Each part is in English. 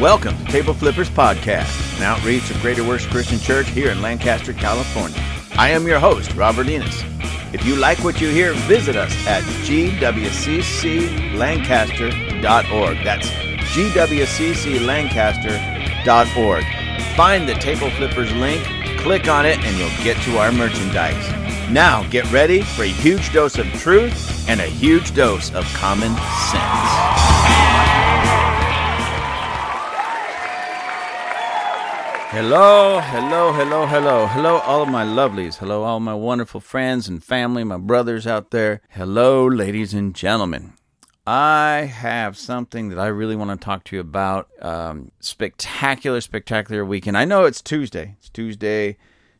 Welcome to Table Flippers Podcast, an outreach of Greater Works Christian Church here in Lancaster, California. I am your host, Robert Enos. If you like what you hear, visit us at gwcclancaster.org. That's gwcclancaster.org. Find the Table Flippers link, click on it, and you'll get to our merchandise. Now, get ready for a huge dose of truth and a huge dose of common sense. Hello, all of my lovelies. Hello, all my wonderful friends and family, my brothers out there. Hello, ladies and gentlemen. I have something that I really want to talk to you about. Spectacular weekend. I know it's Tuesday. It's Tuesday,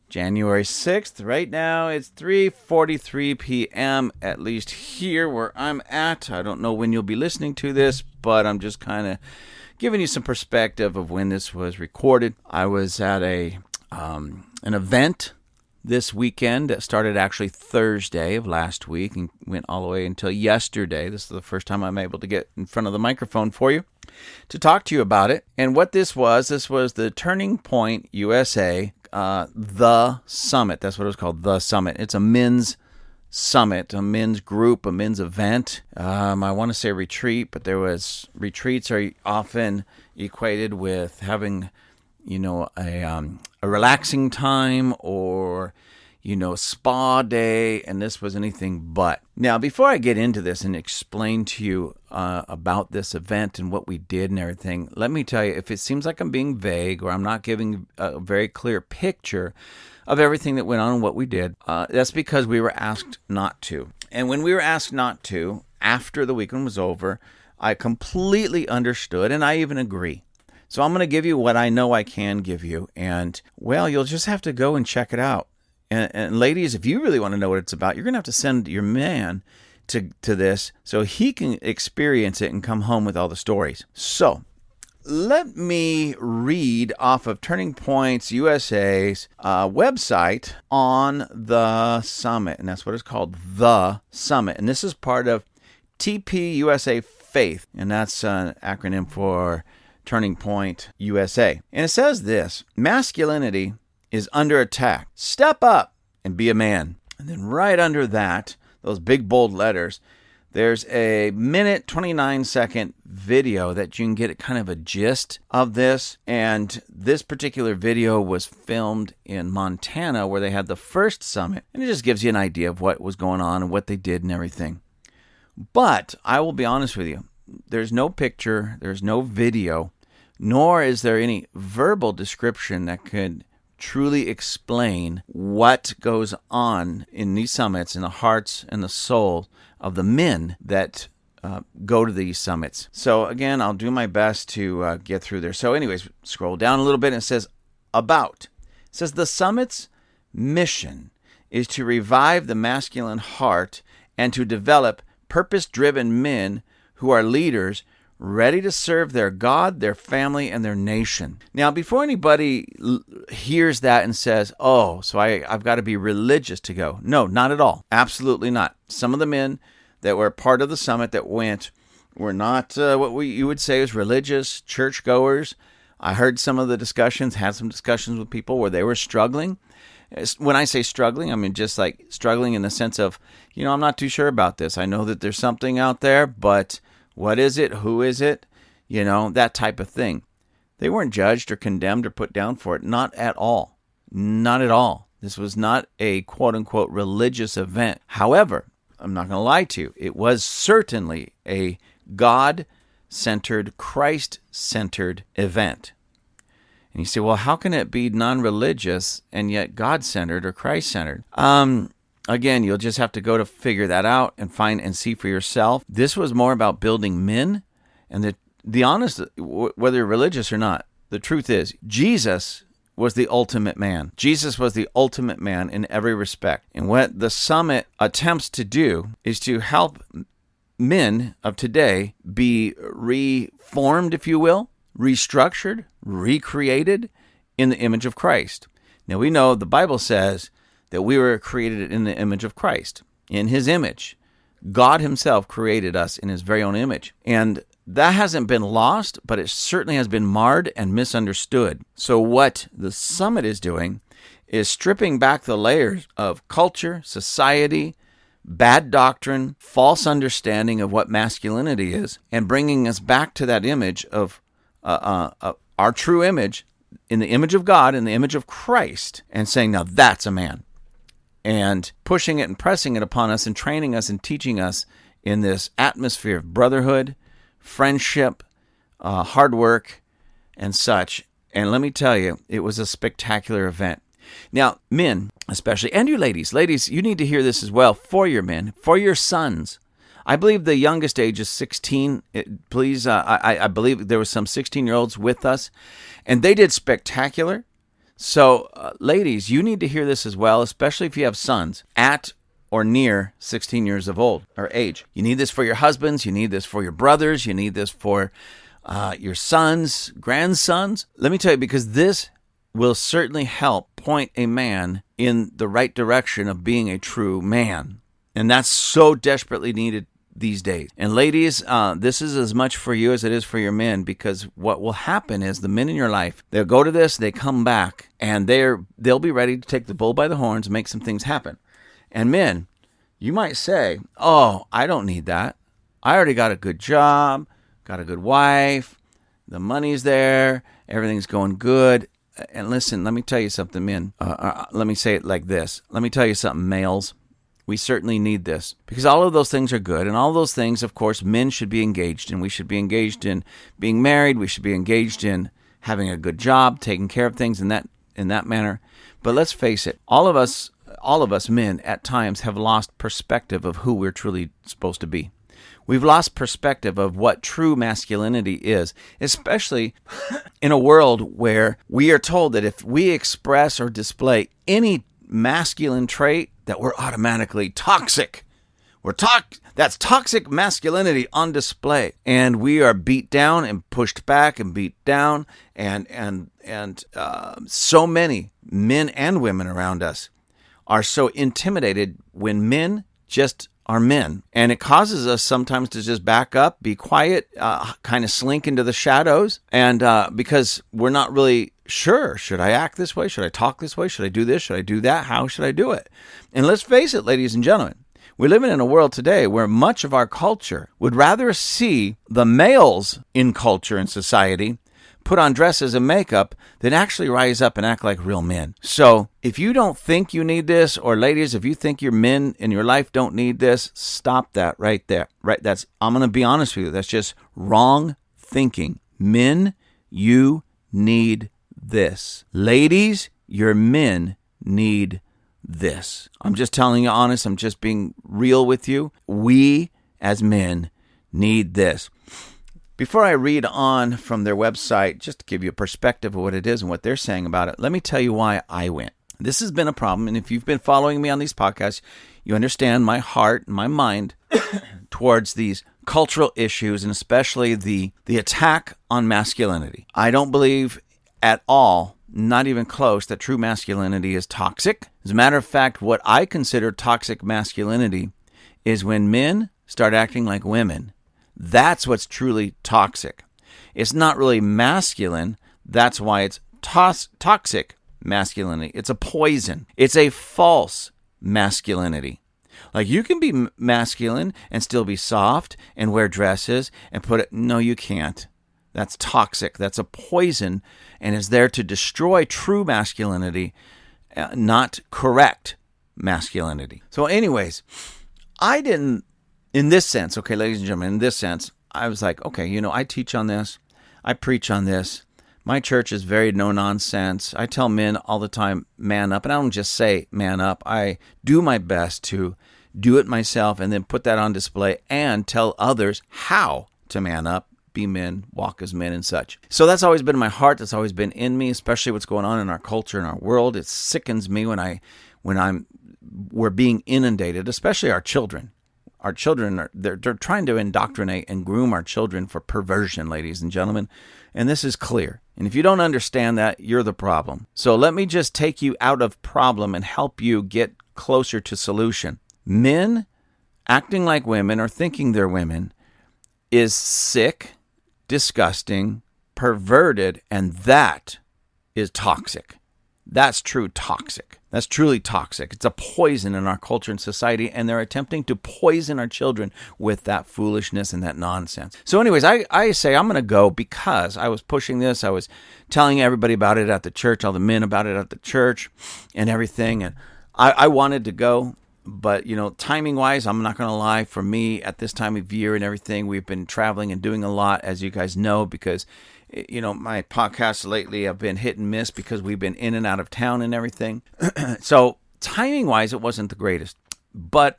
January 6th. Right now, it's 3:43 p.m., at least here where I'm at. I don't know when you'll be listening to this, but I'm just kind of giving you some perspective of when this was recorded. I was at an event this weekend that started actually Thursday of last week and went all the way until yesterday. This is the first time I'm able to get in front of the microphone for you to talk to you about it. And what this was the Turning Point USA, the Summit. That's what it was called, the Summit. It's a men's summit, a men's group, a men's event. I want to say retreat, but retreats are often equated with having, a relaxing time or, spa day, and this was anything but. Now, before I get into this and explain to you about this event and what we did and everything, let me tell you, if it seems like I'm being vague or I'm not giving a very clear picture of everything that went on and what we did, that's because we were asked not to. And when we were asked not to, after the weekend was over, I completely understood, and I even agree. So I'm going to give you what I know I can give you, and, well, you'll just have to go and check it out. And ladies, if you really want to know what it's about, you're going to have to send your man to this so he can experience it and come home with all the stories. So let me read off of Turning Points USA's website on the summit, and that's what it's called, the Summit. And this is part of TPUSA Faith, and that's an acronym for Turning Point USA. And it says this: masculinity is under attack. Step up and be a man. And then right under that, those big bold letters, there's a 29-second video that you can get kind of a gist of this. And this particular video was filmed in Montana, where they had the first summit. And it just gives you an idea of what was going on and what they did and everything. But I will be honest with you, there's no picture, there's no video, nor is there any verbal description that could truly explain what goes on in these summits, in the hearts and the soul of the men that go to these summits. So again, I'll do my best to get through there. So anyways, scroll down a little bit and it says about. It says the summit's mission is to revive the masculine heart and to develop purpose-driven men who are leaders ready to serve their God, their family, and their nation. Now, before anybody hears that and says, oh, so I've got to be religious to go. No, not at all. Absolutely not. Some of the men that were part of the summit that went were not what you would say is religious, churchgoers. I heard some of the discussions, had some discussions with people where they were struggling. When I say struggling, I mean just like struggling in the sense of, I'm not too sure about this. I know that there's something out there, but what is it? Who is it? That type of thing. They weren't judged or condemned or put down for it. Not at all. Not at all. This was not a quote-unquote religious event. However, I'm not going to lie to you, it was certainly a God-centered, Christ-centered event. And you say, well, how can it be non-religious and yet God-centered or Christ-centered? Again, you'll just have to go to figure that out and find and see for yourself. This was more about building men, and the honest, whether you're religious or not, the truth is, Jesus was the ultimate man. Jesus was the ultimate man in every respect. And what the summit attempts to do is to help men of today be reformed, if you will, restructured, recreated in the image of Christ. Now we know the Bible says that we were created in the image of Christ, in his image. God himself created us in his very own image. And that hasn't been lost, but it certainly has been marred and misunderstood. So what the summit is doing is stripping back the layers of culture, society, bad doctrine, false understanding of what masculinity is, and bringing us back to that image of our true image, in the image of God, in the image of Christ, and saying, now that's a man. And pushing it and pressing it upon us and training us and teaching us in this atmosphere of brotherhood, friendship, hard work, and such. And let me tell you, it was a spectacular event. Now, men especially, and you ladies, you need to hear this as well for your men, for your sons. I believe the youngest age is 16. I believe there was some 16-year-olds with us, and they did spectacular. So, ladies, you need to hear this as well, especially if you have sons at or near 16 years of old or age. You need this for your husbands. You need this for your brothers. You need this for your sons, grandsons. Let me tell you, because this will certainly help point a man in the right direction of being a true man. And that's so desperately needed these days. And ladies, this is as much for you as it is for your men, because what will happen is the men in your life, they'll go to this, they come back, and they'll be ready to take the bull by the horns and make some things happen. And men, you might say, oh, I don't need that. I already got a good job, got a good wife, the money's there, everything's going good. And listen, let me tell you something, men. Let me say it like this. Let me tell you something, males. We certainly need this, because all of those things are good. And all those things, of course, men should be engaged in. We should be engaged in being married. We should be engaged in having a good job, taking care of things in that manner. But let's face it, all of us men at times have lost perspective of who we're truly supposed to be. We've lost perspective of what true masculinity is, especially in a world where we are told that if we express or display any masculine trait, that we're automatically toxic. That's toxic masculinity on display, and we are beat down and pushed back and beat down, and so many men and women around us are so intimidated when men just are men, and it causes us sometimes to just back up, be quiet, kind of slink into the shadows, and because we're not really sure, should I act this way? Should I talk this way? Should I do this? Should I do that? How should I do it? And let's face it, ladies and gentlemen, we're living in a world today where much of our culture would rather see the males in culture and society put on dresses and makeup than actually rise up and act like real men. So if you don't think you need this, or ladies, if you think your men in your life don't need this, stop that right there. Right? I'm going to be honest with you. That's just wrong thinking. Men, you need this. Ladies, your men need this. I'm just telling you honest. I'm just being real with you. We as men need this. Before I read on from their website, just to give you a perspective of what it is and what they're saying about it, let me tell you why I went. This has been a problem, and if you've been following me on these podcasts, you understand my heart and my mind towards these cultural issues, and especially the attack on masculinity. I don't believe at all, not even close, that true masculinity is toxic. As a matter of fact, what I consider toxic masculinity is when men start acting like women. That's what's truly toxic. It's not really masculine. That's why it's toxic masculinity. It's a poison. It's a false masculinity. Like, you can be masculine and still be soft and wear dresses and no, you can't. That's toxic. That's a poison, and is there to destroy true masculinity, not correct masculinity. So anyways, I didn't, in this sense, okay, ladies and gentlemen, in this sense, I was like, okay, I teach on this. I preach on this. My church is very no-nonsense. I tell men all the time, man up. And I don't just say man up. I do my best to do it myself and then put that on display and tell others how to man up, be men, walk as men, and such. So that's always been in my heart. That's always been in me, especially what's going on in our culture and our world. It sickens me when we're being inundated, especially our children. Our children, they're trying to indoctrinate and groom our children for perversion, ladies and gentlemen. And this is clear. And if you don't understand that, you're the problem. So let me just take you out of problem and help you get closer to solution. Men acting like women or thinking they're women is sick, disgusting, perverted, and that is toxic. That's true toxic. That's truly toxic. It's a poison in our culture and society, and they're attempting to poison our children with that foolishness and that nonsense. So anyways, I say I'm going to go because I was pushing this. I was telling everybody about it at the church, all the men about it at the church and everything, and I wanted to go. But, timing-wise, I'm not going to lie, for me, at this time of year and everything, we've been traveling and doing a lot, as you guys know, because, my podcasts lately have been hit and miss because we've been in and out of town and everything. So, timing-wise, it wasn't the greatest. But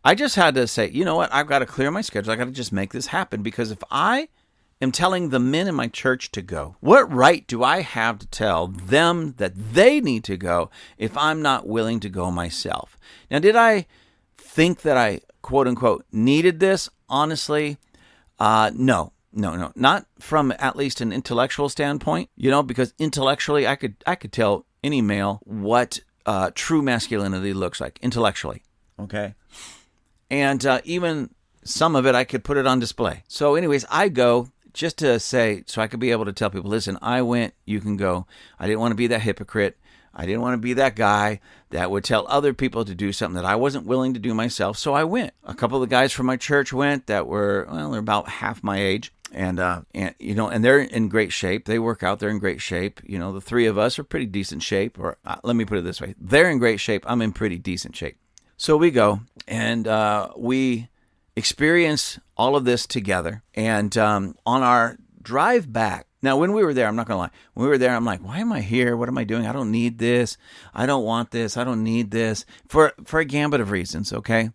I just had to say, you know what, I've got to clear my schedule. I've got to just make this happen, because if I am telling the men in my church to go, what right do I have to tell them that they need to go if I'm not willing to go myself? Now, did I think that I, quote unquote, needed this? Honestly, no, not from at least an intellectual standpoint, because intellectually I could tell any male what true masculinity looks like intellectually. Okay. And even some of it, I could put it on display. So anyways, I go just to say, so I could be able to tell people, listen, I went, you can go. I didn't want to be that hypocrite. I didn't want to be that guy that would tell other people to do something that I wasn't willing to do myself. So I went. A couple of the guys from my church went that were, they're about half my age. And they're in great shape. They work out. They're in great shape. The three of us are pretty decent shape. Or let me put it this way. They're in great shape. I'm in pretty decent shape. So we go and we experience all of this together. And on our drive back, now when we were there, I'm not going to lie, when we were there, I'm like, why am I here? What am I doing? I don't need this. I don't want this. I don't need this for a gambit of reasons, okay?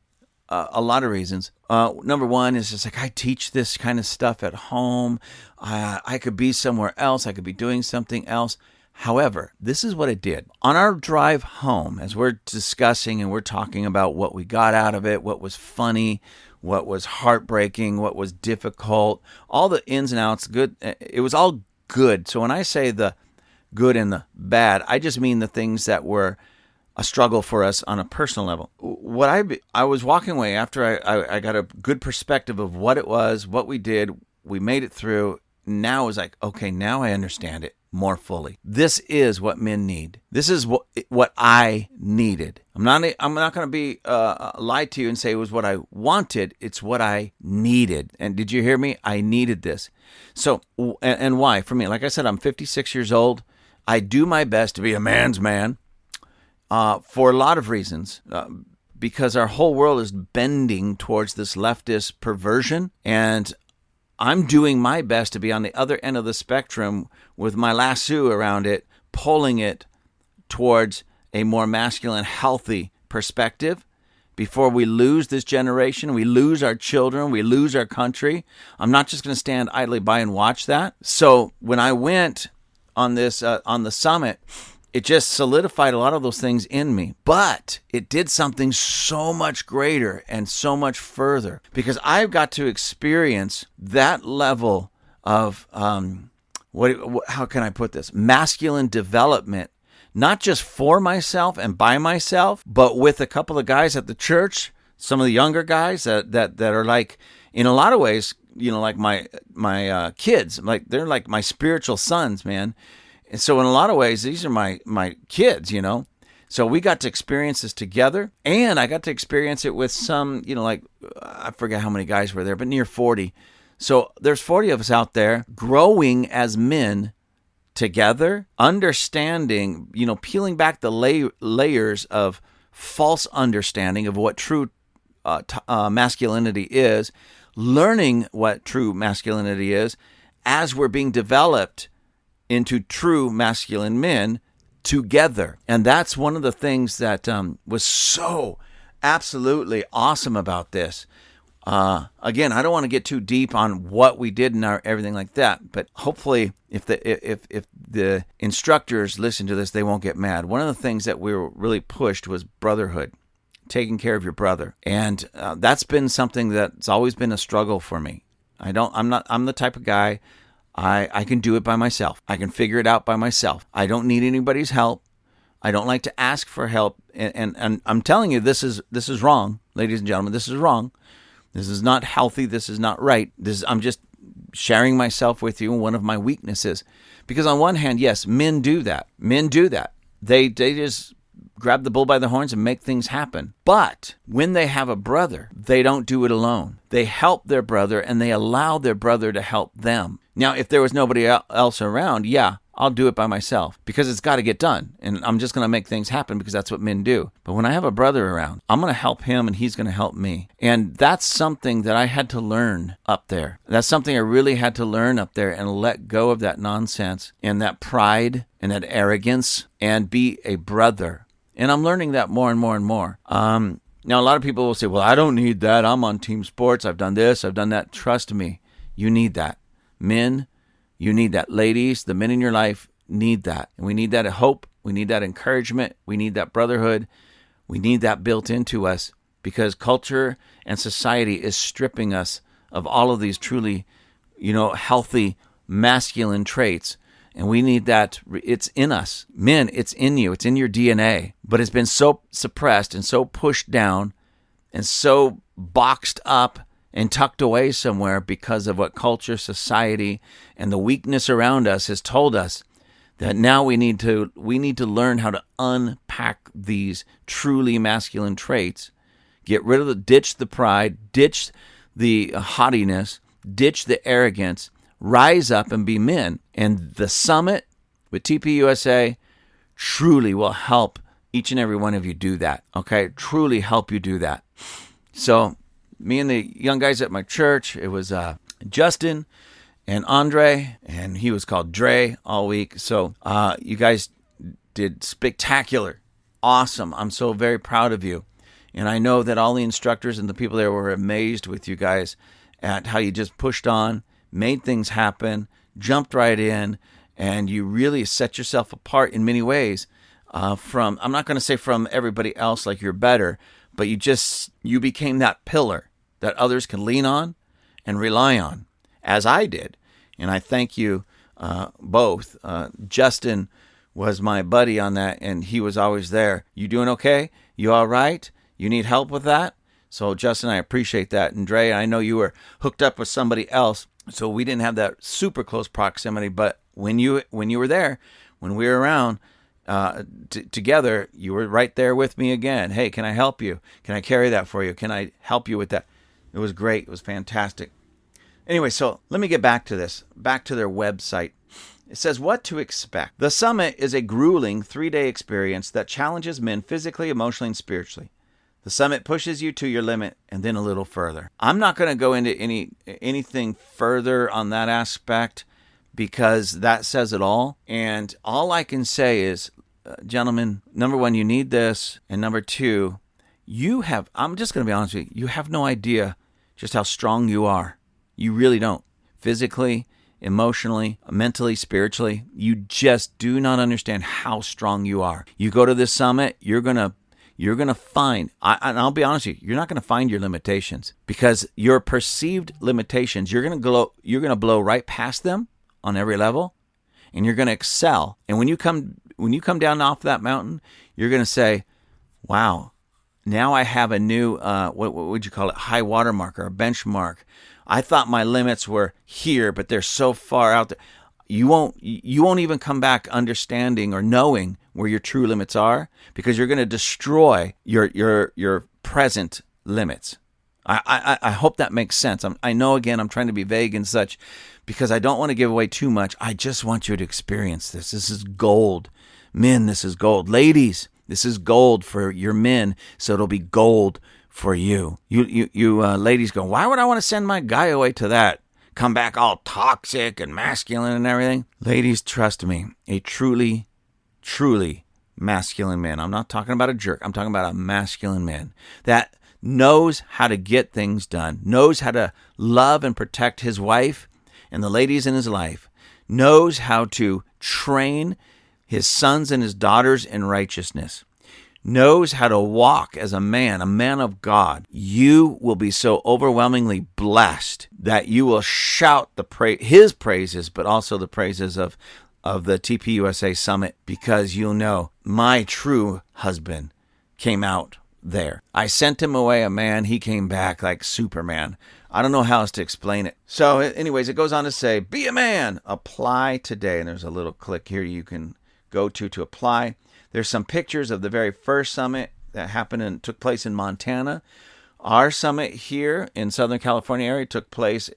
A lot of reasons. Number one is just like, I teach this kind of stuff at home. I could be somewhere else. I could be doing something else. However, this is what it did. On our drive home, as we're discussing and we're talking about what we got out of it, what was funny, what was heartbreaking, what was difficult, all the ins and outs, good. It was all good. So when I say the good and the bad, I just mean the things that were a struggle for us on a personal level. What I was walking away after I got a good perspective of what it was, what we did, we made it through. Now it was like, okay, now I understand it more fully. This is what men need. This is what I needed. I'm not going to be lie to you and say it was what I wanted. It's what I needed. And did you hear me? I needed this. So, and why? For me, like I said, I'm 56 years old. I do my best to be a man's man for a lot of reasons. Because our whole world is bending towards this leftist perversion, and I'm doing my best to be on the other end of the spectrum with my lasso around it, pulling it towards a more masculine, healthy perspective before we lose this generation, we lose our children, we lose our country. I'm not just going to stand idly by and watch that. So when I went on this on the summit, it just solidified a lot of those things in me. But it did something so much greater and so much further, because I've got to experience that level of, how can I put this? Masculine development, not just for myself and by myself, but with a couple of guys at the church, some of the younger guys that are like, in a lot of ways, like my kids, like they're like my spiritual sons, man. And so in a lot of ways, these are my kids, So we got to experience this together, and I got to experience it with some, like, I forget how many guys were there, but near 40. So there's 40 of us out there growing as men together, understanding, peeling back the layers of false understanding of what true masculinity is, learning what true masculinity is as we're being developed into true masculine men together. And that's one of the things that was so absolutely awesome about this. Again, I don't want to get too deep on what we did and everything like that, but hopefully if the instructors listen to this, they won't get mad. One of the things that we were really pushed was brotherhood, taking care of your brother. And that's been something that's always been a struggle for me. I'm the type of guy, I can do it by myself. I can figure it out by myself. I don't need anybody's help. I don't like to ask for help. And I'm telling you, this is wrong, ladies and gentlemen. This is wrong. This is not healthy. This is not right. I'm just sharing myself with you, one of my weaknesses. Because on one hand, yes, men do that. Men do that. They just grab the bull by the horns and make things happen. But when they have a brother, they don't do it alone. They help their brother, and they allow their brother to help them. Now, if there was nobody else around, yeah, I'll do it by myself because it's got to get done. And I'm just going to make things happen because that's what men do. But when I have a brother around, I'm going to help him and he's going to help me. And that's something that I had to learn up there. That's something I really had to learn up there and let go of that nonsense and that pride and that arrogance and be a brother. And I'm learning that more and more and more. Now, a lot of people will say, well, I don't need that. I'm on team sports. I've done this. I've done that. Trust me, you need that. Men, you need that. Ladies, the men in your life need that. And we need that hope. We need that encouragement. We need that brotherhood. We need that built into us because culture and society is stripping us of all of these truly, healthy masculine traits. And we need that. It's in us. Men, it's in you. It's in your DNA. But it's been so suppressed and so pushed down and so boxed up and tucked away somewhere because of what culture, society, and the weakness around us has told us that now we need to learn how to unpack these truly masculine traits, ditch the pride, ditch the haughtiness, ditch the arrogance, rise up and be men. And the summit with TPUSA truly will help each and every one of you do that, okay? Truly help you do that. So me and the young guys at my church, it was Justin and Andre, and he was called Dre all week. So you guys did spectacular. Awesome. I'm so very proud of you. And I know that all the instructors and the people there were amazed with you guys at how you just pushed on, made things happen, jumped right in, and you really set yourself apart in many ways from, I'm not going to say from everybody else like you're better, but you became that pillar that others can lean on and rely on, as I did. And I thank you both. Justin was my buddy on that, and he was always there. You doing okay? You all right? You need help with that? So, Justin, I appreciate that. And Dre, I know you were hooked up with somebody else, so we didn't have that super close proximity. But when you were there, when we were around together, you were right there with me again. Hey, can I help you? Can I carry that for you? Can I help you with that? It was great. It was fantastic. Anyway, so let me get back to this, back to their website. It says what to expect. The summit is a grueling 3-day experience that challenges men physically, emotionally, and spiritually. The summit pushes you to your limit and then a little further. I'm not going to go into anything further on that aspect because that says it all. And all I can say is, gentlemen, number one, you need this. And number two, I'm just going to be honest with you, you have no idea just how strong you are. You really don't. Physically, emotionally, mentally, spiritually, you just do not understand how strong you are. You go to this summit, you're going to find, and I'll be honest with you, you're not going to find your limitations because your perceived limitations, you're going to blow right past them on every level, and you're going to excel. And when you come down off that mountain, you're going to say, wow, now I have a new, what would you call it, high water mark or a benchmark. I thought my limits were here, but they're so far out there. You won't even come back understanding or knowing where your true limits are because you're going to destroy your present limits. I hope that makes sense. I know, again, I'm trying to be vague and such because I don't want to give away too much. I just want you to experience this. This is gold. Men, this is gold. Ladies, this is gold for your men, so it'll be gold for you. You ladies go, why would I want to send my guy away to that? Come back all toxic and masculine and everything. Ladies, trust me, a truly, truly masculine man. I'm not talking about a jerk. I'm talking about a masculine man that knows how to get things done, knows how to love and protect his wife and the ladies in his life, knows how to train his sons and his daughters in righteousness, knows how to walk as a man of God. You will be so overwhelmingly blessed that you will shout his praises, but also the praises of the TPUSA Summit, because you'll know my true husband came out there. I sent him away a man. He came back like Superman. I don't know how else to explain it. So anyways, it goes on to say, be a man, apply today. And there's a little click here you can go to apply. There's some pictures of the very first summit that happened and took place in Montana. Our summit here in Southern California area took place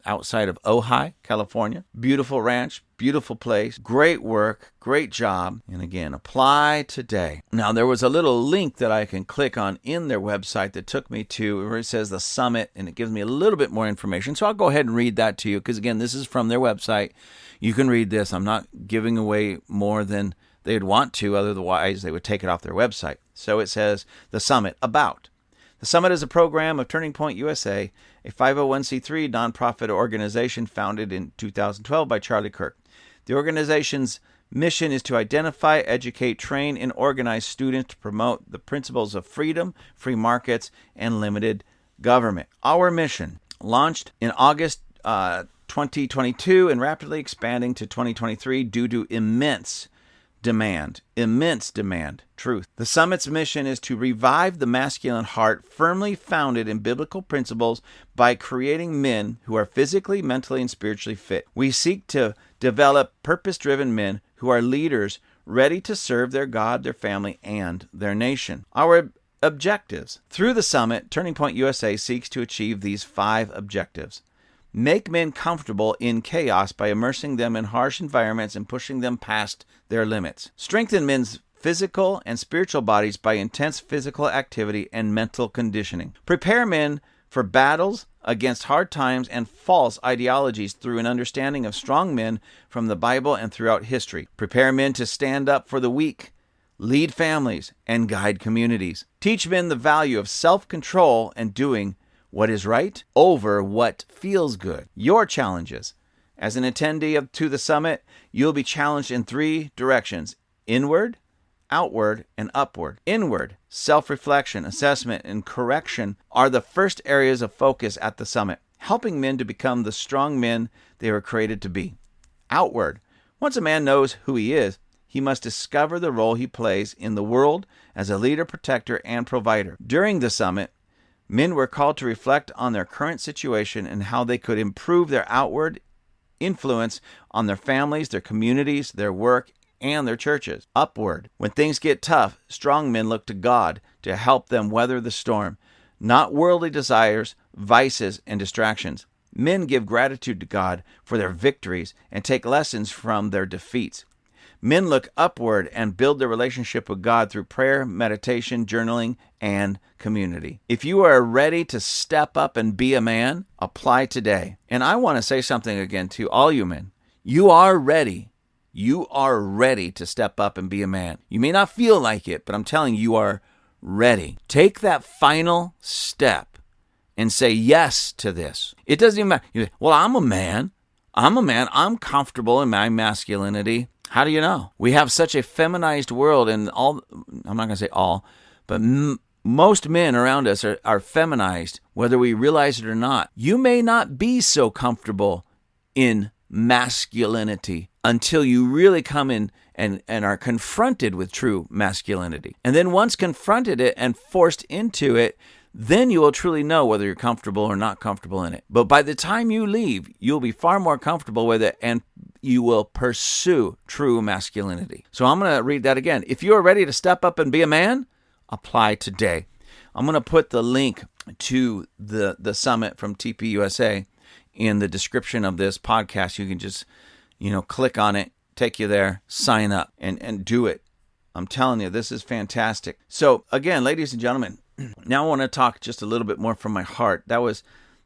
outside of Ojai, California. Beautiful ranch, beautiful place, great work, great job. And again, apply today. Now, there was a little link that I can click on in their website that took me to where it says the summit, and it gives me a little bit more information. So I'll go ahead and read that to you because, again, this is from their website. You can read this. I'm not giving away more than they'd want to, otherwise they would take it off their website. So it says the summit about. The Summit is a program of Turning Point USA, a 501c3 nonprofit organization founded in 2012 by Charlie Kirk. The organization's mission is to identify, educate, train, and organize students to promote the principles of freedom, free markets, and limited government. Our mission, launched in August 2022 and rapidly expanding to 2023 due to immense demand, truth. The Summit's mission is to revive the masculine heart firmly founded in biblical principles by creating men who are physically, mentally, and spiritually fit. We seek to develop purpose-driven men who are leaders ready to serve their God, their family, and their nation. Our objectives. Through the Summit, Turning Point USA seeks to achieve these 5 objectives. Make men comfortable in chaos by immersing them in harsh environments and pushing them past their limits. Strengthen men's physical and spiritual bodies by intense physical activity and mental conditioning. Prepare men for battles against hard times and false ideologies through an understanding of strong men from the Bible and throughout history. Prepare men to stand up for the weak, lead families, and guide communities. Teach men the value of self-control and doing what is right over what feels good. Your challenges. As an attendee to the summit, you'll be challenged in 3 directions: inward, outward, and upward. Inward, self-reflection, assessment, and correction are the first areas of focus at the summit, helping men to become the strong men they were created to be. Outward. Once a man knows who he is, he must discover the role he plays in the world as a leader, protector, and provider. During the summit, men were called to reflect on their current situation and how they could improve their outward influence on their families, their communities, their work, and their churches. Upward. When things get tough, strong men look to God to help them weather the storm, not worldly desires, vices, and distractions. Men give gratitude to God for their victories and take lessons from their defeats. Men look upward and build their relationship with God through prayer, meditation, journaling, and community. If you are ready to step up and be a man, apply today. And I want to say something again to all you men. You are ready. You are ready to step up and be a man. You may not feel like it, but I'm telling you, you are ready. Take that final step and say yes to this. It doesn't even matter. Well, I'm a man. I'm comfortable in my masculinity. How do you know? We have such a feminized world, and I'm not going to say all, but most men around us are feminized, whether we realize it or not. You may not be so comfortable in masculinity until you really come in and are confronted with true masculinity. And then once confronted it and forced into it, then you will truly know whether you're comfortable or not comfortable in it. But by the time you leave, you'll be far more comfortable with it, and you will pursue true masculinity. So I'm going to read that again. If you are ready to step up and be a man, apply today. I'm going to put the link to the summit from TPUSA in the description of this podcast. You can just, click on it, take you there, sign up, and do it. I'm telling you, this is fantastic. So again, ladies and gentlemen, now I want to talk just a little bit more from my heart. That was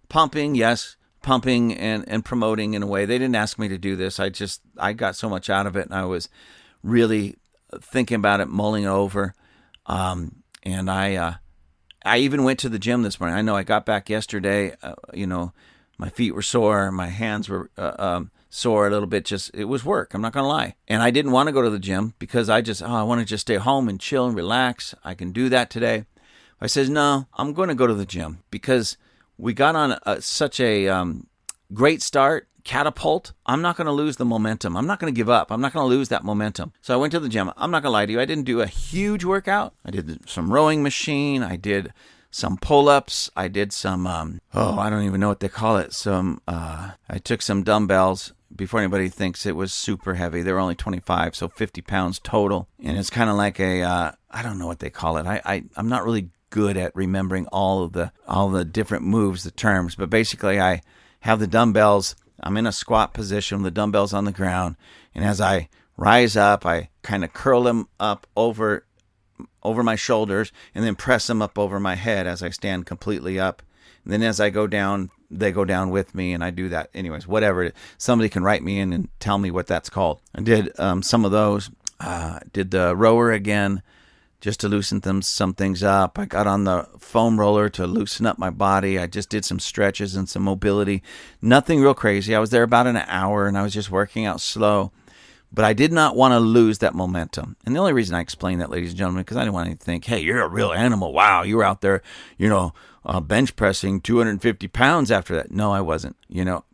pumping, yes, pumping and promoting in a way. They didn't ask me to do this. I got so much out of it, and I was really thinking about it, mulling it over. And I even went to the gym this morning. I know I got back yesterday, my feet were sore, my hands were sore a little bit. It was work, I'm not going to lie. And I didn't want to go to the gym because I want to just stay home and chill and relax. I can do that today. I says, no, I'm going to go to the gym because we got on such a great start. catapult, I'm not going to lose the momentum. I'm not going to give up. I'm not going to lose that momentum. So I went to the gym. I'm not going to lie to you. I didn't do a huge workout. I did some rowing machine. I did some pull-ups. I did some, I don't even know what they call it. I took some dumbbells before anybody thinks it was super heavy. They were only 25, so 50 pounds total. And it's kind of like I don't know what they call it. I'm not really good at remembering all the different moves, the terms, but basically I have the dumbbells. I'm in a squat position with the dumbbells on the ground, and as I rise up, I kind of curl them up over my shoulders and then press them up over my head as I stand completely up. And then as I go down, they go down with me, and I do that. Anyways, whatever. Somebody can write me in and tell me what that's called. I did some of those. Did the rower again, just to loosen some things up. I got on the foam roller to loosen up my body. I just did some stretches and some mobility. Nothing real crazy. I was there about an hour, and I was just working out slow. But I did not want to lose that momentum. And the only reason I explain that, ladies and gentlemen, because I didn't want to think, hey, you're a real animal. Wow, you were out there, bench pressing 250 pounds after that. No, I wasn't,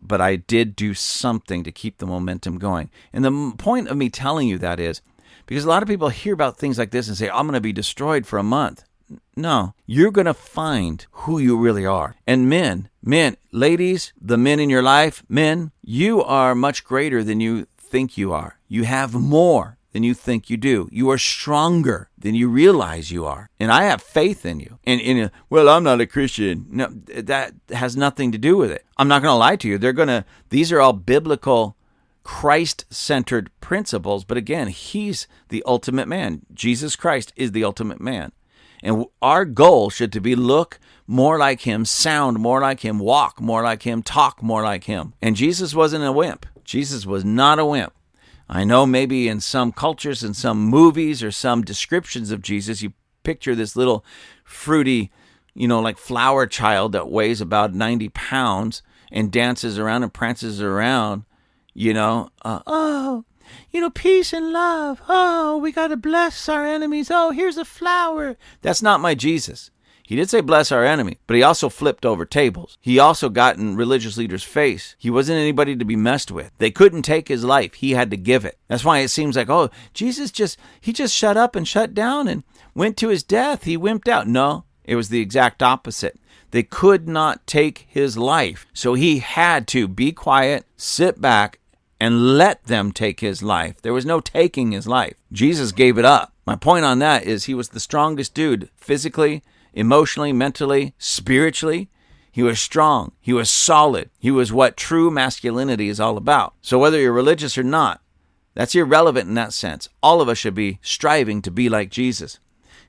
but I did do something to keep the momentum going. And the point of me telling you that is, because a lot of people hear about things like this and say, I'm going to be destroyed for a month. No, you're going to find who you really are. And men, ladies, the men in your life, men, you are much greater than you think you are. You have more than you think you do. You are stronger than you realize you are. And I have faith in you. And well, I'm not a Christian. No, that has nothing to do with it. I'm not going to lie to you. These are all biblical, Christ-centered principles. But again, he's the ultimate man. Jesus Christ is the ultimate man. And our goal should to be look more like him, sound more like him, walk more like him, talk more like him. And Jesus wasn't a wimp. Jesus was not a wimp. I know maybe in some cultures and some movies or some descriptions of Jesus, you picture this little fruity, like flower child that weighs about 90 pounds and dances around and prances around, peace and love. Oh, we got to bless our enemies. Oh, here's a flower. That's not my Jesus. He did say bless our enemy, but he also flipped over tables. He also got in religious leaders' face. He wasn't anybody to be messed with. They couldn't take his life. He had to give it. That's why it seems like, oh, Jesus just shut up and shut down and went to his death. He wimped out. No, it was the exact opposite. They could not take his life. So he had to be quiet, sit back, and let them take his life. There was no taking his life. Jesus gave it up. My point on that is he was the strongest dude physically, emotionally, mentally, spiritually. He was strong. He was solid. He was what true masculinity is all about. So whether you're religious or not, that's irrelevant in that sense. All of us should be striving to be like Jesus.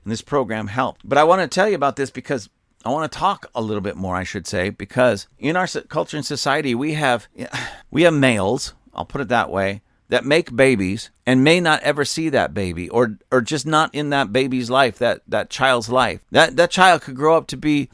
And this program helped. But I want to tell you about this because I want to talk a little bit more, I should say, because in our culture and society, we have males, I'll put it that way, that make babies and may not ever see that baby or just not in that baby's life, that child's life. That child could grow up to be,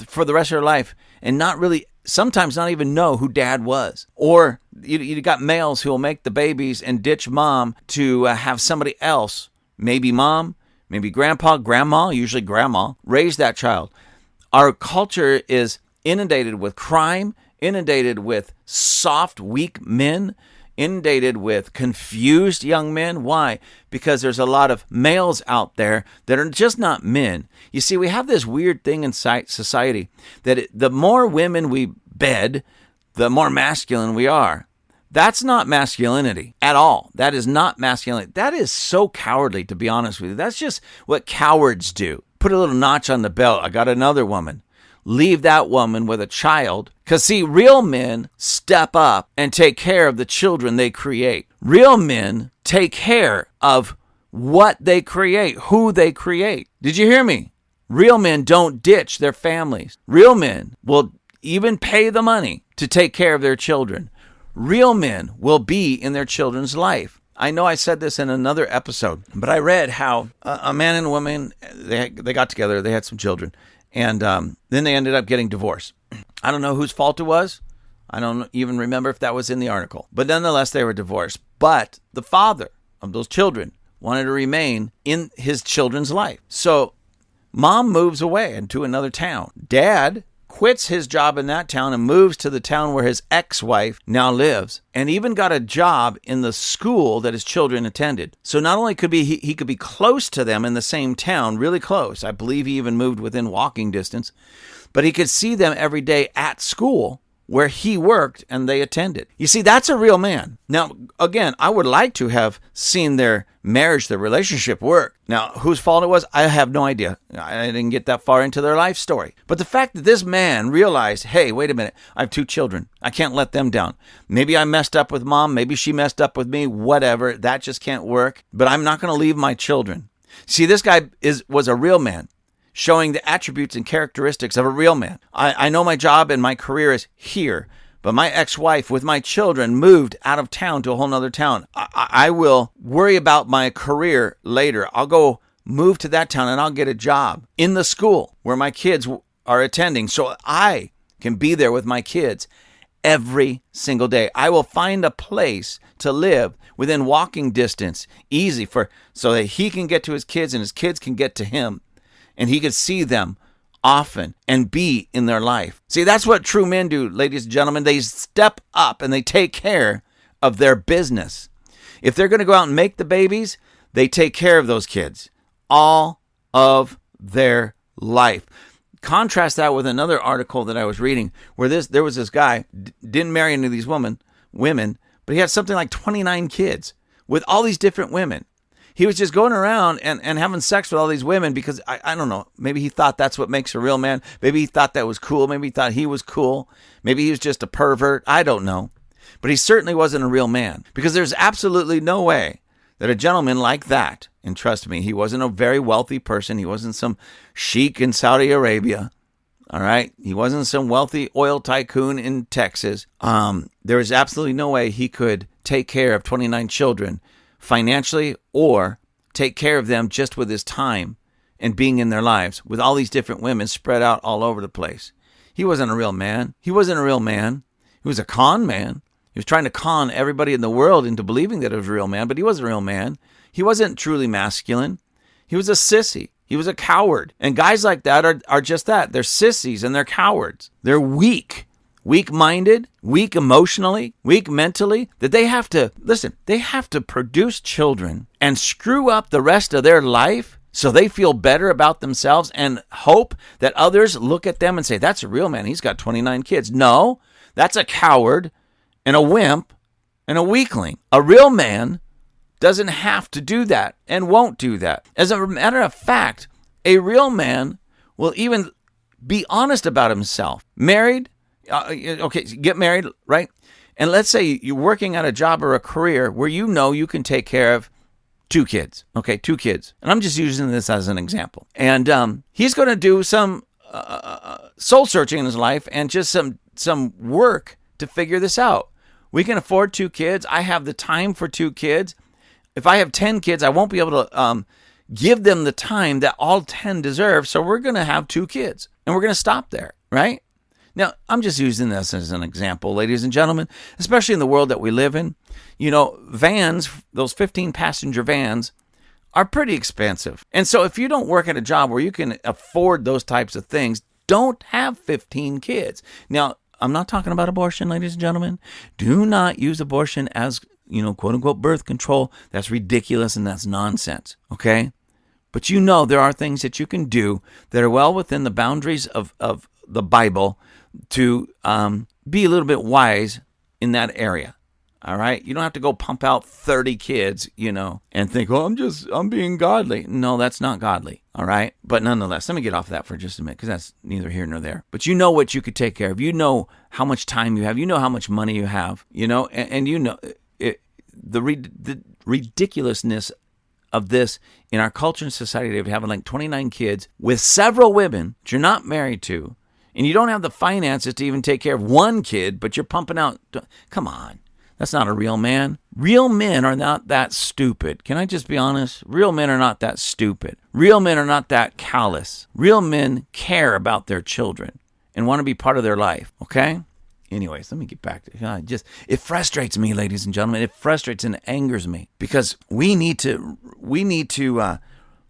for the rest of their life and not really, sometimes not even know who dad was. Or you got males who will make the babies and ditch mom to have somebody else, maybe mom, maybe grandpa, grandma, usually grandma, raise that child. Our culture is inundated with crime, inundated with soft, weak men, inundated with confused young men. Why? Because there's a lot of males out there that are just not men. You see, we have this weird thing in society that the more women we bed, the more masculine we are. That's not masculinity at all. That is not masculinity. That is so cowardly, to be honest with you. That's just what cowards do. Put a little notch on the belt. I got another woman. Leave that woman with a child. Because, see, real men step up and take care of the children they create. Real men take care of what they create, who they create. Did you hear me? Real men don't ditch their families. Real men will even pay the money to take care of their children. Real men will be in their children's life. I know I said this in another episode, but I read how a man and a woman, they got together, they had some children, and then they ended up getting divorced. I don't know whose fault it was. I don't even remember if that was in the article. But nonetheless, they were divorced. But the father of those children wanted to remain in his children's life. So mom moves away into another town. Dad quits his job in that town and moves to the town where his ex-wife now lives, and even got a job in the school that his children attended. So not only could he could be close to them in the same town, really close. I believe he even moved within walking distance, but he could see them every day at school where he worked and they attended. You see, that's a real man. Now, again, I would like to have seen their marriage, their relationship work. Now, whose fault it was, I have no idea. I didn't get that far into their life story. But the fact that this man realized, hey, wait a minute, I have 2 children. I can't let them down. Maybe I messed up with mom. Maybe she messed up with me. Whatever. That just can't work. But I'm not going to leave my children. See, this guy was a real man, showing the attributes and characteristics of a real man. I know my job and my career is here, but my ex-wife with my children moved out of town to a whole nother town. I will worry about my career later. I'll go move to that town and I'll get a job in the school where my kids are attending so I can be there with my kids every single day. I will find a place to live within walking distance, easy so that he can get to his kids and his kids can get to him. And he could see them often and be in their life. See, that's what true men do, ladies and gentlemen. They step up and they take care of their business. If they're going to go out and make the babies, they take care of those kids all of their life. Contrast that with another article that I was reading where there was this guy, didn't marry any of these women, but he had something like 29 kids with all these different women. He was just going around and having sex with all these women because, I don't know, maybe he thought that's what makes a real man. Maybe he thought that was cool. Maybe he thought he was cool. Maybe he was just a pervert. I don't know. But he certainly wasn't a real man because there's absolutely no way that a gentleman like that, and trust me, he wasn't a very wealthy person. He wasn't some sheik in Saudi Arabia. All right. He wasn't some wealthy oil tycoon in Texas. There was absolutely no way he could take care of 29 children financially or take care of them just with his time and being in their lives with all these different women spread out all over the place. He wasn't a real man. He wasn't a real man. He was a con man. He was trying to con everybody in the world into believing that it was a real man, but he wasn't a real man. He wasn't truly masculine. He was a sissy. He was a coward. And guys like that are just that. They're sissies and they're cowards. They're weak-minded, weak emotionally, weak mentally, that they have to produce children and screw up the rest of their life so they feel better about themselves and hope that others look at them and say, that's a real man. He's got 29 kids. No, that's a coward and a wimp and a weakling. A real man doesn't have to do that and won't do that. As a matter of fact, a real man will even be honest about himself. Married, get married, right? And let's say you're working at a job or a career where you know you can take care of 2 kids, 2 kids. And I'm just using this as an example. And he's going to do some soul searching in his life and just some work to figure this out. We can afford 2 kids. I have the time for 2 kids. If I have 10 kids, I won't be able to give them the time that all 10 deserve. So we're going to have 2 kids and we're going to stop there, right? Now, I'm just using this as an example, ladies and gentlemen, especially in the world that we live in. You know, vans, those 15-passenger vans, are pretty expensive. And so if you don't work at a job where you can afford those types of things, don't have 15 kids. Now, I'm not talking about abortion, ladies and gentlemen. Do not use abortion as, quote-unquote birth control. That's ridiculous and that's nonsense, okay? But there are things that you can do that are well within the boundaries of the Bible to be a little bit wise in that area. All right. You don't have to go pump out 30 kids, and think, I'm being godly. No, that's not godly. All right. But nonetheless, let me get off of that for just a minute because that's neither here nor there. But you know what you could take care of. You know how much time you have. You know how much money you have, and the ridiculousness of this in our culture and society of having like 29 kids with several women that you're not married to, and you don't have the finances to even take care of 1 kid, but you're pumping out. Come on. That's not a real man. Real men are not that stupid. Can I just be honest? Real men are not that stupid. Real men are not that callous. Real men care about their children and want to be part of their life, okay? Anyways, let me get back to it. It frustrates me, ladies and gentlemen. It frustrates and angers me because we need to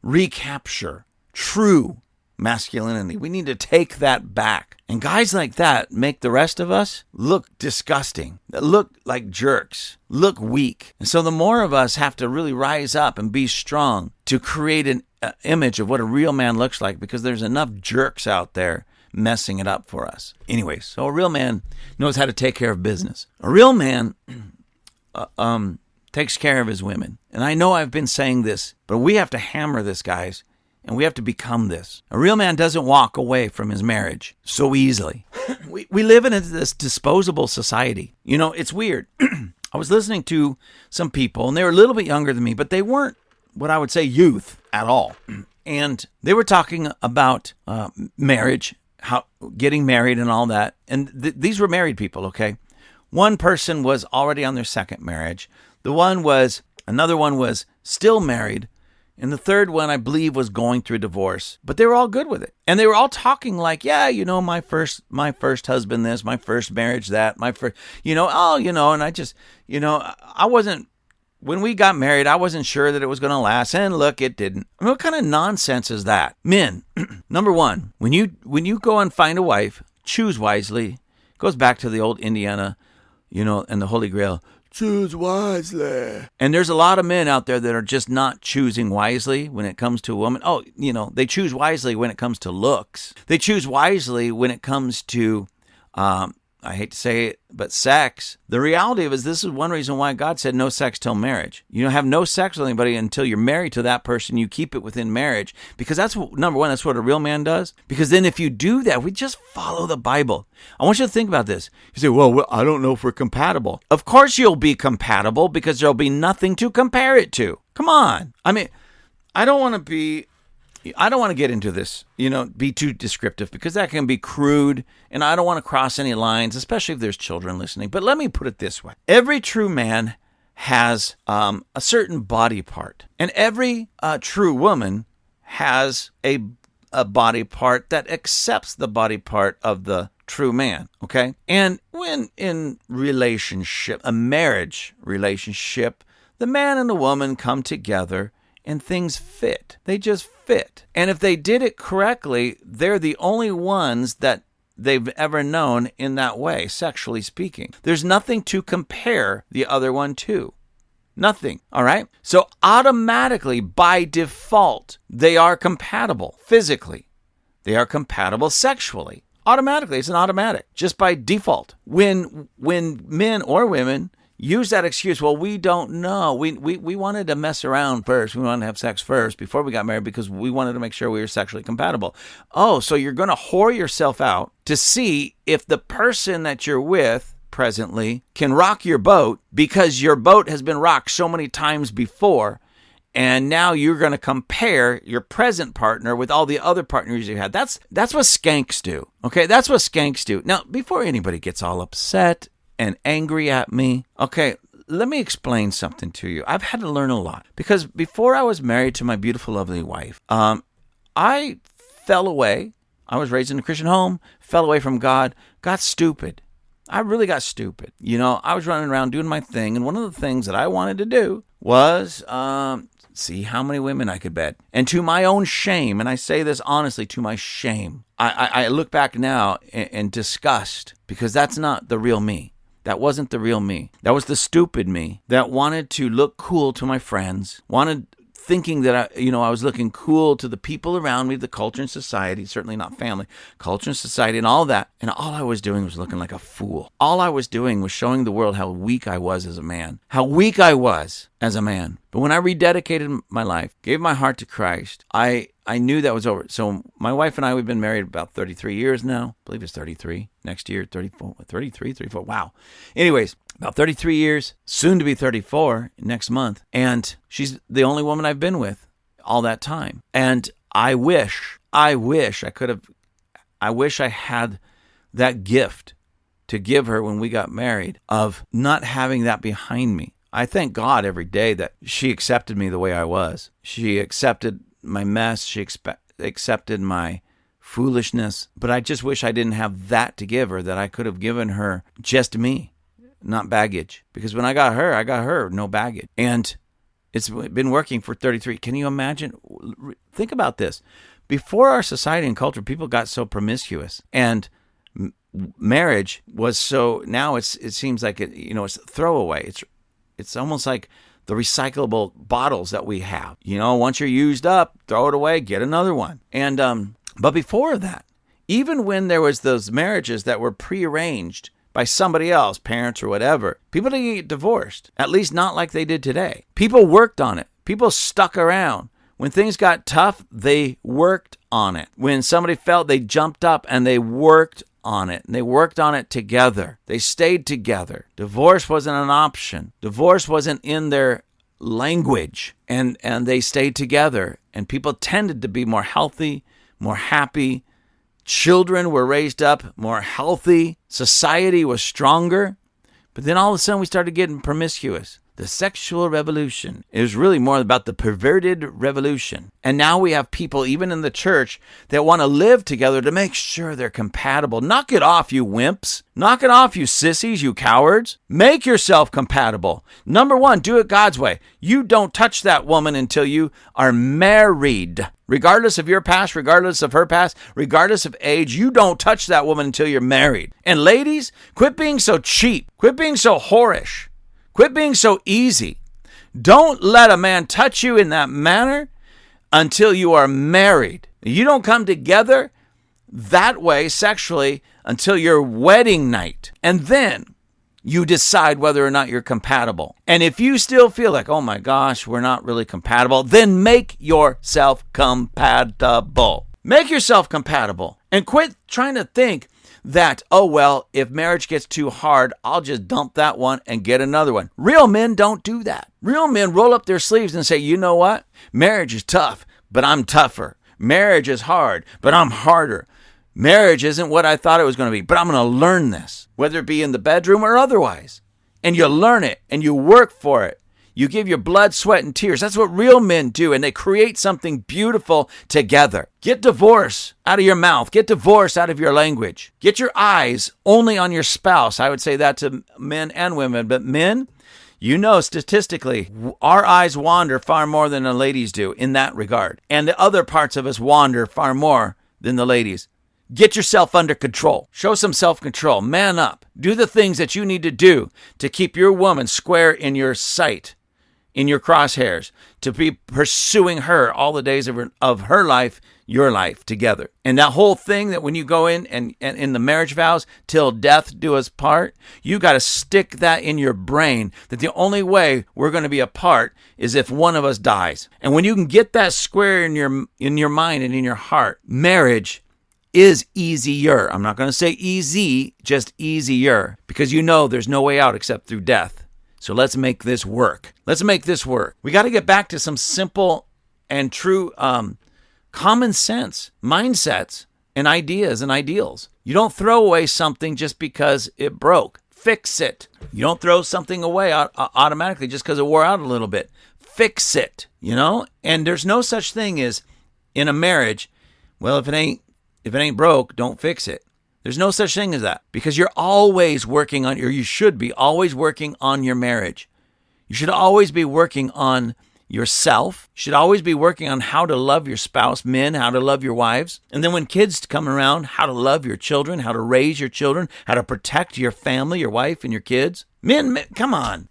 recapture true masculinity. We need to take that back. And guys like that make the rest of us look disgusting, look like jerks, look weak. And so the more of us have to really rise up and be strong to create an image of what a real man looks like, because there's enough jerks out there messing it up for us. Anyway, so a real man knows how to take care of business. A real man takes care of his women. And I know I've been saying this, but we have to hammer this, guys. And we have to become this. A real man doesn't walk away from his marriage so easily. We live in this disposable society. You know, it's weird. I was listening to some people, and they were a little bit younger than me, but they weren't what I would say youth at all. And they were talking about marriage, how getting married and all that. And these were married people, okay? One person was already on their second marriage. Another one was still married. And the third one, I believe, was going through divorce, but they were all good with it. And they were all talking like, yeah, you know, my first husband this, my first marriage that, my first, and I just, I wasn't, when we got married, I wasn't sure that it was going to last. And look, it didn't. I mean, what kind of nonsense is that? Men, number one, when you go and find a wife, choose wisely. It goes back to the old Indiana, and the Holy Grail. Choose wisely. And there's a lot of men out there that are just not choosing wisely when it comes to a woman. Oh, they choose wisely when it comes to looks. They choose wisely when it comes to, I hate to say it, but sex. The reality of it is this is one reason why God said no sex till marriage. You don't have no sex with anybody until you're married to that person. You keep it within marriage, because that's number one, that's what a real man does. Because then if you do that, we just follow the Bible. I want you to think about this. You say, well, I don't know if we're compatible. Of course you'll be compatible, because there'll be nothing to compare it to. Come on. I mean, I don't want to get into this, be too descriptive, because that can be crude, and I don't want to cross any lines, especially if there's children listening. But let me put it this way. Every true man has a certain body part, and every true woman has a body part that accepts the body part of the true man, okay? And when in a marriage relationship, the man and the woman come together, and things fit. They just fit. And if they did it correctly, they're the only ones that they've ever known in that way, sexually speaking. There's nothing to compare the other one to. Nothing. All right? So automatically, by default, they are compatible physically. They are compatible sexually. Automatically. It's an automatic. Just by default. When men or women use that excuse, well, we don't know. We wanted to mess around first. We wanted to have sex first before we got married, because we wanted to make sure we were sexually compatible. Oh, so you're going to whore yourself out to see if the person that you're with presently can rock your boat, because your boat has been rocked so many times before. And now you're going to compare your present partner with all the other partners you had. That's what skanks do. Okay, that's what skanks do. Now, before anybody gets all upset and angry at me, okay, let me explain something to you. I've had to learn a lot, because before I was married to my beautiful, lovely wife, I fell away. I was raised in a Christian home, fell away from God, got stupid. I really got stupid. I was running around doing my thing, and one of the things that I wanted to do was see how many women I could bed. And to my own shame, and I say this honestly, to my shame, I look back now in disgust, because that's not the real me. That wasn't the real me. That was the stupid me that wanted to look cool to my friends, thinking that I was looking cool to the people around me, the culture and society, certainly not family, culture and society and all that. And all I was doing was looking like a fool. All I was doing was showing the world how weak I was as a man. How weak I was as a man. But when I rededicated my life, gave my heart to Christ, I knew that was over. So my wife and I, we've been married about 33 years now. I believe it's 33. Next year, 34. Wow. Anyways, about 33 years, soon to be 34 next month. And she's the only woman I've been with all that time. And I wish I had that gift to give her when we got married, of not having that behind me. I thank God every day that she accepted me the way I was. She accepted my mess. She accepted my foolishness. But I just wish I didn't have that to give her, that I could have given her just me, not baggage. Because when I got her, no baggage. And it's been working for 33. Can you imagine? Think about this. before our society and culture, people got so promiscuous, and marriage was so, now it seems like it's throwaway. It's almost like the recyclable bottles that we have. Once you're used up, throw it away, get another one. And but before that, even when there was those marriages that were prearranged by somebody else, parents or whatever, people didn't get divorced, at least not like they did today. People worked on it. People stuck around. When things got tough, they worked on it. When somebody felt, they jumped up and they worked on it. And they worked on it together. They stayed together. Divorce wasn't an option. Divorce wasn't in their language. And they stayed together. And people tended to be more healthy, more happy. Children were raised up more healthy. Society was stronger. But then all of a sudden we started getting promiscuous. The sexual revolution is really more about the perverted revolution. And now we have people, even in the church, that want to live together to make sure they're compatible. Knock it off, you wimps. Knock it off, you sissies, you cowards. Make yourself compatible. Number one, do it God's way. You don't touch that woman until you are married. Regardless of your past, regardless of her past, regardless of age, you don't touch that woman until you're married. And ladies, quit being so cheap. Quit being so whorish. Quit being so easy. Don't let a man touch you in that manner until you are married. You don't come together that way sexually until your wedding night. And then you decide whether or not you're compatible. And if you still feel like, oh my gosh, we're not really compatible, then make yourself compatible. Make yourself compatible. And quit trying to think that, oh, well, if marriage gets too hard, I'll just dump that one and get another one. Real men don't do that. Real men roll up their sleeves and say, you know what? Marriage is tough, but I'm tougher. Marriage is hard, but I'm harder. Marriage isn't what I thought it was going to be, but I'm going to learn this, whether it be in the bedroom or otherwise. And you learn it and you work for it. You give your blood, sweat, and tears. That's what real men do, and they create something beautiful together. Get divorce out of your mouth. Get divorce out of your language. Get your eyes only on your spouse. I would say that to men and women, but men, statistically, our eyes wander far more than the ladies do in that regard. And the other parts of us wander far more than the ladies. Get yourself under control. Show some self-control. Man up. Do the things that you need to do to keep your woman square in your sight, in your crosshairs, to be pursuing her all the days of her life, your life together. And that whole thing that when you go in and in the marriage vows, till death do us part, you got to stick that in your brain that the only way we're going to be apart is if one of us dies. And when you can get that square in your mind and in your heart, marriage is easier. I'm not going to say easy, just easier, because there's no way out except through death. So let's make this work. Let's make this work. We got to get back to some simple and true common sense mindsets and ideas and ideals. You don't throw away something just because it broke. Fix it. You don't throw something away automatically just because it wore out a little bit. Fix it, And there's no such thing as in a marriage, well, if it ain't broke, don't fix it. There's no such thing as that, because you're always working on, or you should be always working on your marriage. You should always be working on yourself. You should always be working on how to love your spouse, men, how to love your wives. And then when kids come around, how to love your children, how to raise your children, how to protect your family, your wife and your kids. Men, come on.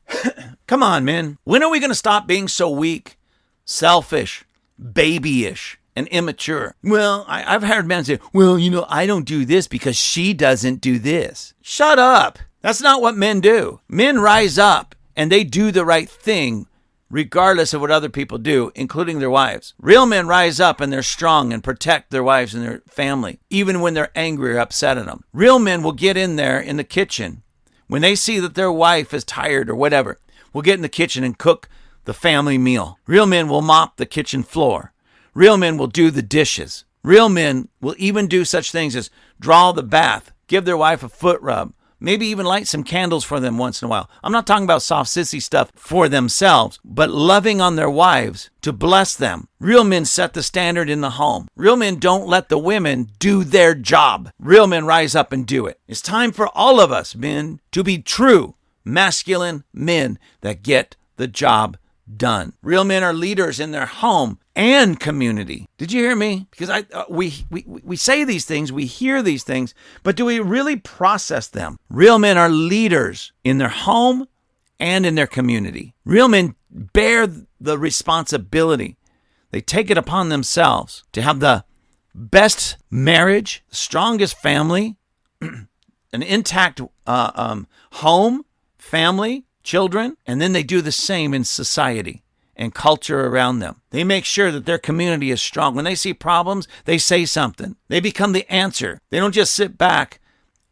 Come on, men. When are we going to stop being so weak, selfish, babyish, and immature? Well, I've heard men say, well, I don't do this because she doesn't do this. Shut up. That's not what men do. Men rise up and they do the right thing regardless of what other people do, including their wives. Real men rise up and they're strong and protect their wives and their family, even when they're angry or upset at them. Real men will get in there in the kitchen when they see that their wife is tired or whatever. Will get in the kitchen and cook the family meal. Real men will mop the kitchen floor. Real men will do the dishes. Real men will even do such things as draw the bath, give their wife a foot rub, maybe even light some candles for them once in a while. I'm not talking about soft sissy stuff for themselves, but loving on their wives to bless them. Real men set the standard in the home. Real men don't let the women do their job. Real men rise up and do it. It's time for all of us, men, to be true, masculine men that get the job done. Real men are leaders in their home and community. Did you hear me? Because we say these things, we hear these things, but do we really process them? Real men are leaders in their home and in their community. Real men bear the responsibility. They take it upon themselves to have the best marriage, the strongest family, an intact home, family, children, and then they do the same in society and culture around them. They make sure that their community is strong. When they see problems, they say something. They become the answer. They don't just sit back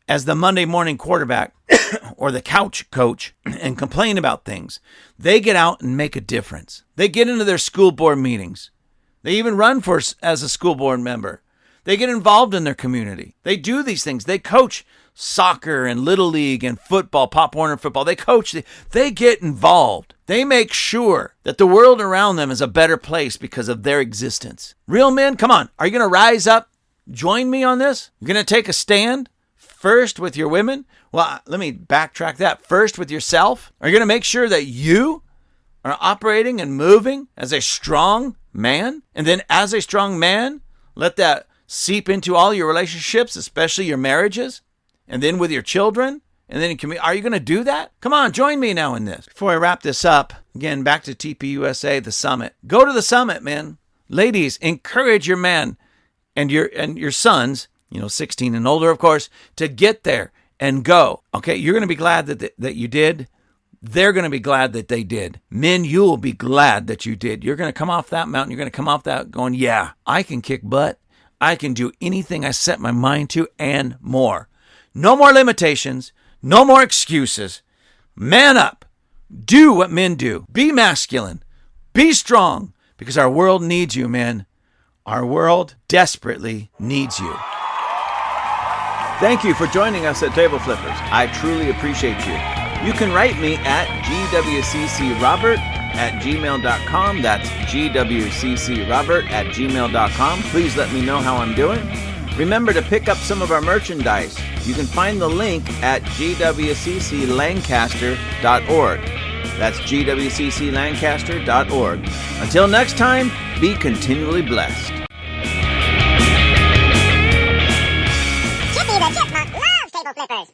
as the Monday morning quarterback or the couch coach and complain about things. They get out and make a difference. They get into their school board meetings. They even run as a school board member. They get involved in their community. They do these things. They coach soccer and Little League and football, Pop Warner football. They coach. They get involved. They make sure that the world around them is a better place because of their existence. Real men, come on. Are you going to rise up? Join me on this? You're going to take a stand? First with your women? Well, let me backtrack that. First with yourself? Are you going to make sure that you are operating and moving as a strong man? And then as a strong man, let that seep into all your relationships, especially your marriages, and then with your children, and then are you going to do that? Come on, join me now in this. Before I wrap this up, again, back to TPUSA, the summit. Go to the summit, man. Ladies, encourage your man and your sons, 16 and older, of course, to get there and go. Okay, you're going to be glad that you did. They're going to be glad that they did. Men, you will be glad that you did. You're going to come off that mountain. You're going to come off that going, yeah, I can kick butt. I can do anything I set my mind to and more. No more limitations. No more excuses. Man up. Do what men do. Be masculine. Be strong. Because our world needs you, man. Our world desperately needs you. Thank you for joining us at Table Flippers. I truly appreciate you. You can write me at gwccrobert@gmail.com. That's gwccrobert@gmail.com. Please let me know how I'm doing. Remember to pick up some of our merchandise. You can find the link at gwcclancaster.org. That's gwcclancaster.org. Until next time, be continually blessed.